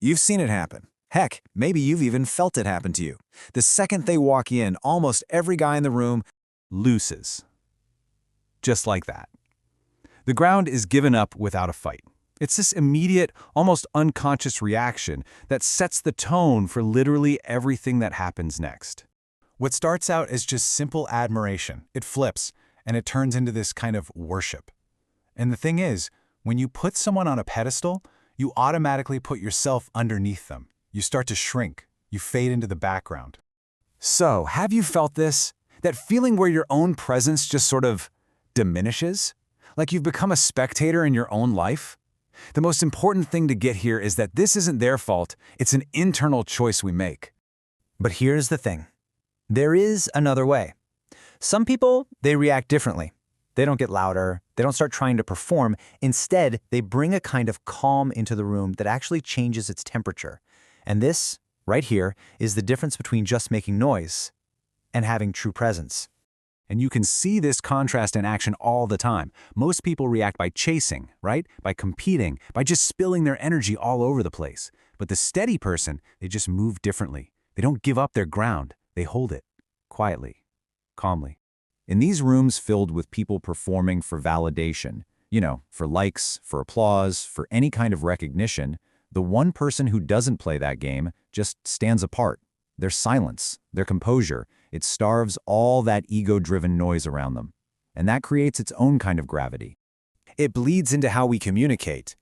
You've seen it happen. Heck, maybe you've even felt it happen to you. The second they walk in, almost every guy in the room looses. Just like that. The ground is given up without a fight. It's this immediate, almost unconscious reaction that sets the tone for literally everything that happens next. What starts out as just simple admiration, it flips, and it turns into this kind of worship. And the thing is, when you put someone on a pedestal, you automatically put yourself underneath them. You start to shrink. You fade into the background. So, have you felt this? That feeling where your own presence just sort of diminishes? Like you've become a spectator in your own life? The most important thing to get here is that this isn't their fault, it's an internal choice we make. But here's the thing. There is another way. Some people, they react differently. They don't get louder. They don't start trying to perform. Instead, they bring a kind of calm into the room that actually changes its temperature. And this, right here, is the difference between just making noise and having true presence. And you can see this contrast in action all the time. Most people react by chasing, right? By competing, by just spilling their energy all over the place. But the steady person, they just move differently. They don't give up their ground. They hold it, quietly, calmly. In these rooms filled with people performing for validation, for likes, for applause, for any kind of recognition, the one person who doesn't play that game just stands apart. Their silence, their composure, it starves all that ego-driven noise around them. And that creates its own kind of gravity. It bleeds into how we communicate.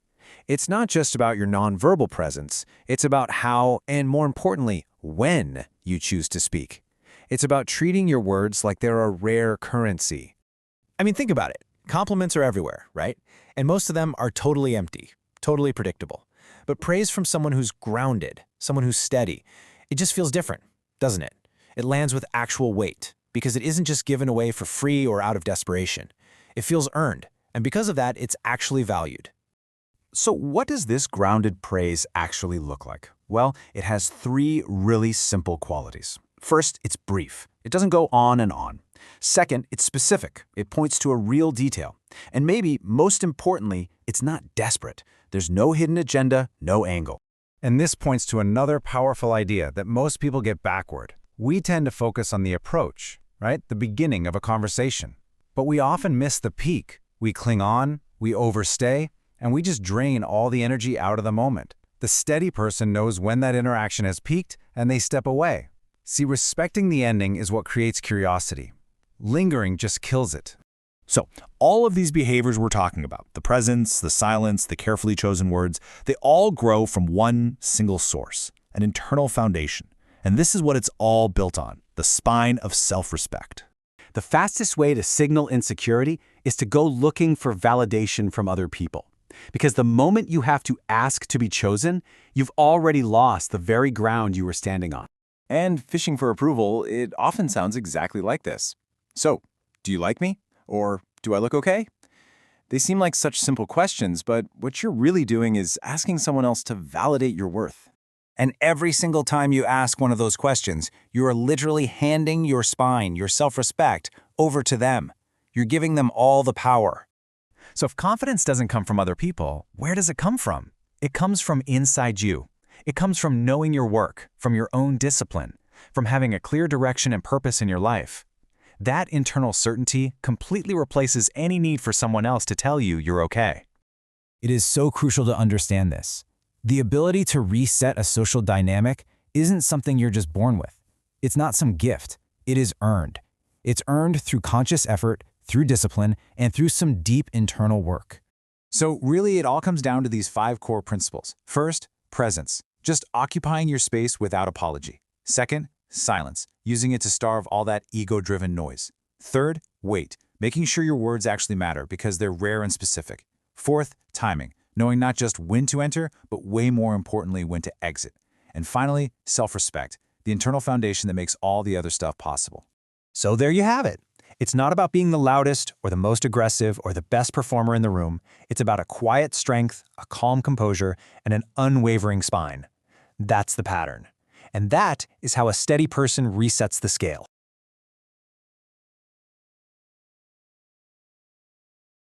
It's not just about your nonverbal presence. It's about how, and more importantly, when you choose to speak. It's about treating your words like they're a rare currency. I mean, think about it. Compliments are everywhere, right? And most of them are totally empty, totally predictable. But praise from someone who's grounded, someone who's steady, it just feels different, doesn't it? It lands with actual weight, because it isn't just given away for free or out of desperation. It feels earned, and because of that, it's actually valued. So what does this grounded praise actually look like? Well, it has three really simple qualities. First, it's brief. It doesn't go on and on. Second, it's specific. It points to a real detail. And maybe, most importantly, it's not desperate. There's no hidden agenda, no angle. And this points to another powerful idea that most people get backward. We tend to focus on the approach, right? The beginning of a conversation. But we often miss the peak. We cling on, we overstay, and we just drain all the energy out of the moment. The steady person knows when that interaction has peaked, and they step away. See, respecting the ending is what creates curiosity. Lingering just kills it. So, all of these behaviors we're talking about, the presence, the silence, the carefully chosen words, they all grow from one single source, an internal foundation. And this is what it's all built on, the spine of self-respect. The fastest way to signal insecurity is to go looking for validation from other people. Because the moment you have to ask to be chosen, you've already lost the very ground you were standing on. And fishing for approval, it often sounds exactly like this. So, do you like me? Or do I look okay? They seem like such simple questions, but what you're really doing is asking someone else to validate your worth. And every single time you ask one of those questions, you are literally handing your spine, your self-respect, over to them. You're giving them all the power. So if confidence doesn't come from other people, where does it come from? It comes from inside you. It comes from knowing your work, from your own discipline, from having a clear direction and purpose in your life. That internal certainty completely replaces any need for someone else to tell you you're okay. It is so crucial to understand this. The ability to reset a social dynamic isn't something you're just born with. It's not some gift. It is earned. It's earned through conscious effort, through discipline, and through some deep internal work. So really, it all comes down to these 5 core principles. First, presence, just occupying your space without apology. Second, silence, using it to starve all that ego-driven noise. Third, weight, making sure your words actually matter because they're rare and specific. Fourth, timing, knowing not just when to enter, but way more importantly, when to exit. And finally, self-respect, the internal foundation that makes all the other stuff possible. So there you have it. It's not about being the loudest or the most aggressive or the best performer in the room. It's about a quiet strength, a calm composure, and an unwavering spine. That's the pattern. And that is how a steady person resets the scale.